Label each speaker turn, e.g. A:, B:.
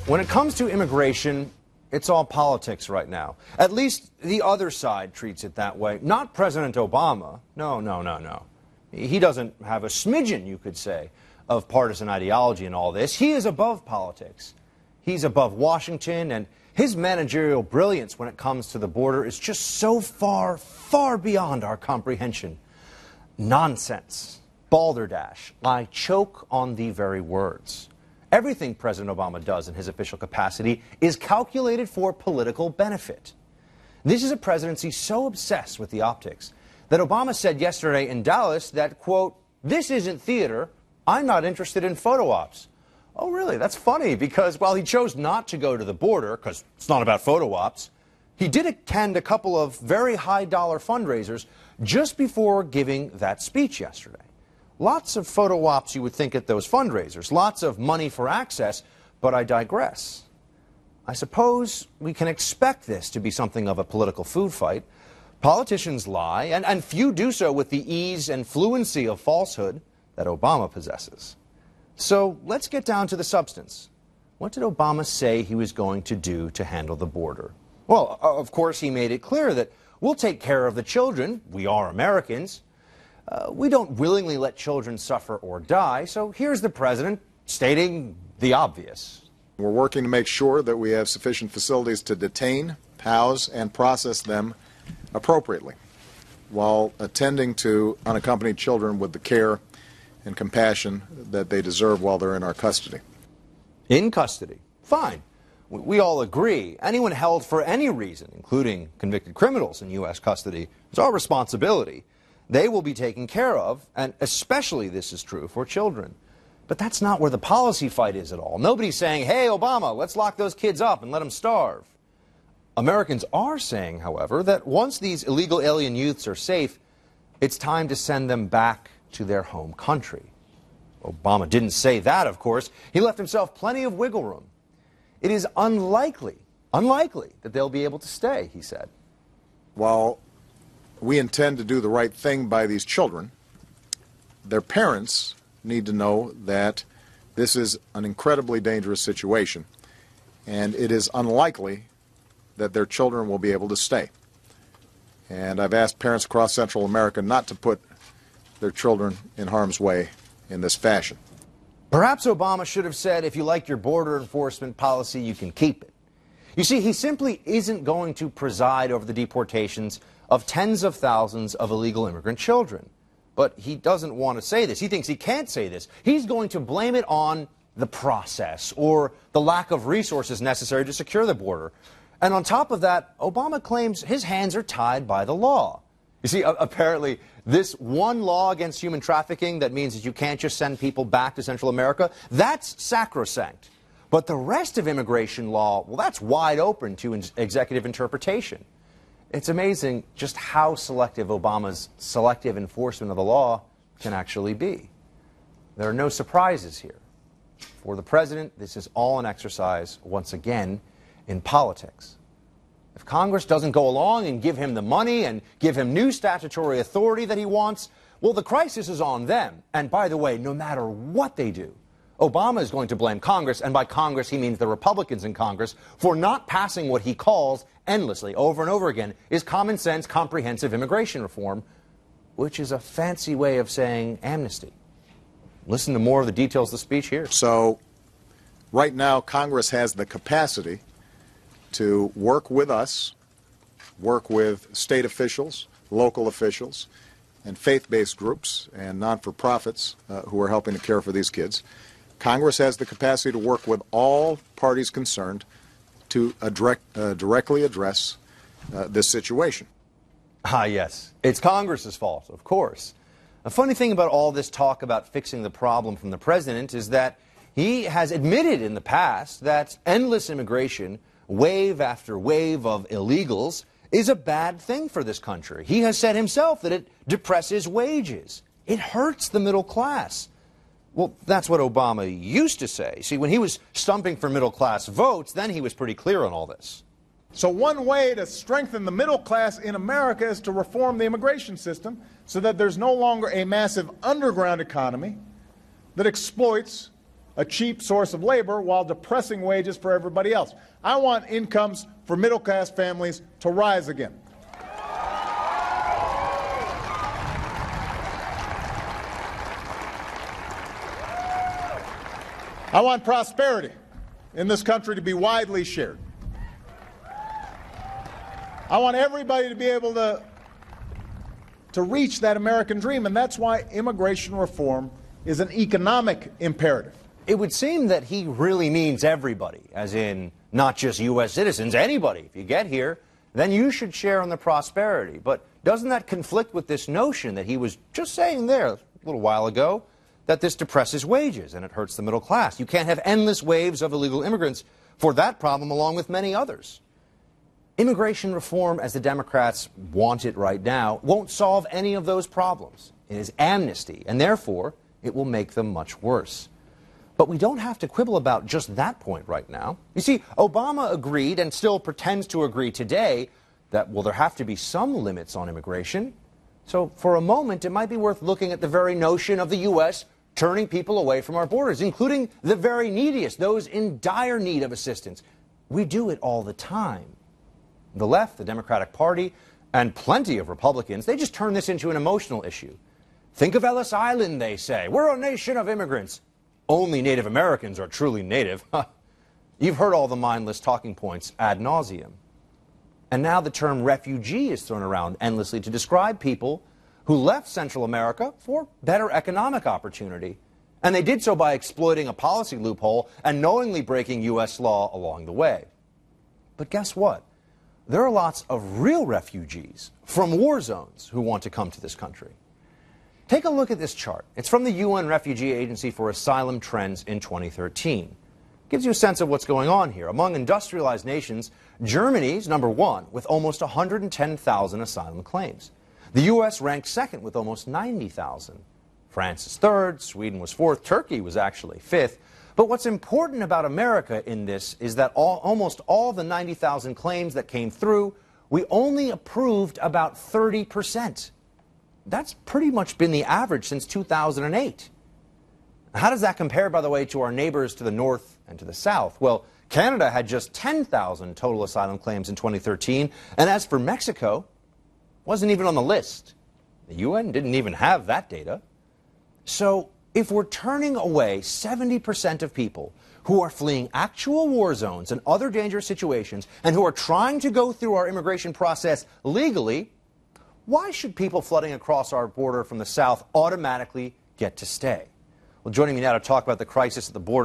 A: When it comes to immigration, it's all politics right now. At least the other side treats it that way. Not President Obama. No. He doesn't have a smidgen, you could say, of partisan ideology in all this. He is above politics. He's above Washington, and his managerial brilliance when it comes to the border is just so far, far beyond our comprehension. Nonsense. Balderdash. I choke on the very words. Everything President Obama does in his official capacity is calculated for political benefit. This is a presidency so obsessed with the optics that Obama said yesterday in Dallas that, quote, "This isn't theater. I'm not interested in photo ops." Oh, really? That's funny, because while he chose not to go to the border, because it's not about photo ops, he did attend a couple of very high-dollar fundraisers just before giving that speech yesterday. Lots of photo ops, you would think, at those fundraisers. Lots of money for access, but I digress. I suppose we can expect this to be something of a political food fight. Politicians lie, and few do so with the ease and fluency of falsehood that Obama possesses. So let's get down to the substance. What did Obama say he was going to do to handle the border? Well, of course, he made it clear that we'll take care of the children. We are Americans. We don't willingly let children suffer or die, so here's the president stating the obvious.
B: We're working to make sure that we have sufficient facilities to detain, house, and process them appropriately, while attending to unaccompanied children with the care and compassion that they deserve while they're in our custody.
A: In custody? Fine. We all agree. Anyone held for any reason, including convicted criminals in U.S. custody, is our responsibility. They will be taken care of, and especially this is true for children. But that's not where the policy fight is at all. Nobody's saying, hey, Obama, let's lock those kids up and let them starve. Americans are saying, however, that once these illegal alien youths are safe, it's time to send them back to their home country. Obama didn't say that, of course. He left himself plenty of wiggle room. It is unlikely that they'll be able to stay, he said.
B: While we intend to do the right thing by these children, their parents need to know that this is an incredibly dangerous situation, and it is unlikely that their children will be able to stay. And I've asked parents across Central America not to put their children in harm's way in this fashion.
A: Perhaps Obama should have said, if you like your border enforcement policy, you can keep it. You see, he simply isn't going to preside over the deportations of tens of thousands of illegal immigrant children. But he doesn't want to say this. He thinks he can't say this. He's going to blame it on the process or the lack of resources necessary to secure the border. And on top of that, Obama claims his hands are tied by the law. You see, apparently, this one law against human trafficking that means that you can't just send people back to Central America, that's sacrosanct. But the rest of immigration law, well, that's wide open to executive interpretation. It's amazing just how selective Obama's selective enforcement of the law can actually be. There are no surprises here. For the president, this is all an exercise, once again, in politics. If Congress doesn't go along and give him the money and give him new statutory authority that he wants, well, the crisis is on them. And by the way, no matter what they do, Obama is going to blame Congress, and by Congress he means the Republicans in Congress, for not passing what he calls endlessly, over and over again, is common sense, comprehensive immigration reform, which is a fancy way of saying amnesty. Listen to more of the details of the speech here.
B: So, right now, Congress has the capacity to work with us, work with state officials, local officials, and faith-based groups and non-for-profits who are helping to care for these kids. Congress has the capacity to work with all parties concerned to directly address this situation.
A: Ah, yes. It's Congress's fault, of course. A funny thing about all this talk about fixing the problem from the president is that he has admitted in the past that endless immigration, wave after wave of illegals, is a bad thing for this country. He has said himself that it depresses wages. It hurts the middle class. Well, that's what Obama used to say. See, when he was stumping for middle-class votes, then he was pretty clear on all this.
C: So one way to strengthen the middle class in America is to reform the immigration system so that there's no longer a massive underground economy that exploits a cheap source of labor while depressing wages for everybody else. I want incomes for middle-class families to rise again. I want prosperity in this country to be widely shared. I want everybody to be able to reach that American dream, and that's why immigration reform is an economic imperative.
A: It would seem that he really means everybody, as in not just U.S. citizens, anybody. If you get here, then you should share in the prosperity. But doesn't that conflict with this notion that he was just saying there a little while ago, that this depresses wages and it hurts the middle class? You can't have endless waves of illegal immigrants for that problem along with many others. Immigration reform, as the Democrats want it right now, won't solve any of those problems. It is amnesty, and therefore it will make them much worse. But we don't have to quibble about just that point right now. You see, Obama agreed, and still pretends to agree today, that, well, there have to be some limits on immigration. So for a moment, it might be worth looking at the very notion of the U.S. turning people away from our borders, including the very neediest, those in dire need of assistance. We do it all the time. The left, the Democratic Party, and plenty of Republicans, they just turn this into an emotional issue. Think of Ellis Island, they say. We're a nation of immigrants. Only Native Americans are truly native. You've heard all the mindless talking points ad nauseum. And now the term refugee is thrown around endlessly to describe people who left Central America for better economic opportunity. And they did so by exploiting a policy loophole and knowingly breaking U.S. law along the way. But guess what? There are lots of real refugees from war zones who want to come to this country. Take a look at this chart. It's from the UN Refugee Agency for Asylum Trends in 2013. Gives you a sense of what's going on here. Among industrialized nations, Germany's number one with almost 110,000 asylum claims. The U.S. ranked second with almost 90,000. France is third, Sweden was fourth, Turkey was actually fifth. But what's important about America in this is that almost all the 90,000 claims that came through, we only approved about 30%. That's pretty much been the average since 2008. How does that compare, by the way, to our neighbors to the north and to the south? Well, Canada had just 10,000 total asylum claims in 2013, and as for Mexico, wasn't even on the list. The UN didn't even have that data. So if we're turning away 70% of people who are fleeing actual war zones and other dangerous situations and who are trying to go through our immigration process legally, why should people flooding across our border from the south automatically get to stay? Well, joining me now to talk about the crisis at the border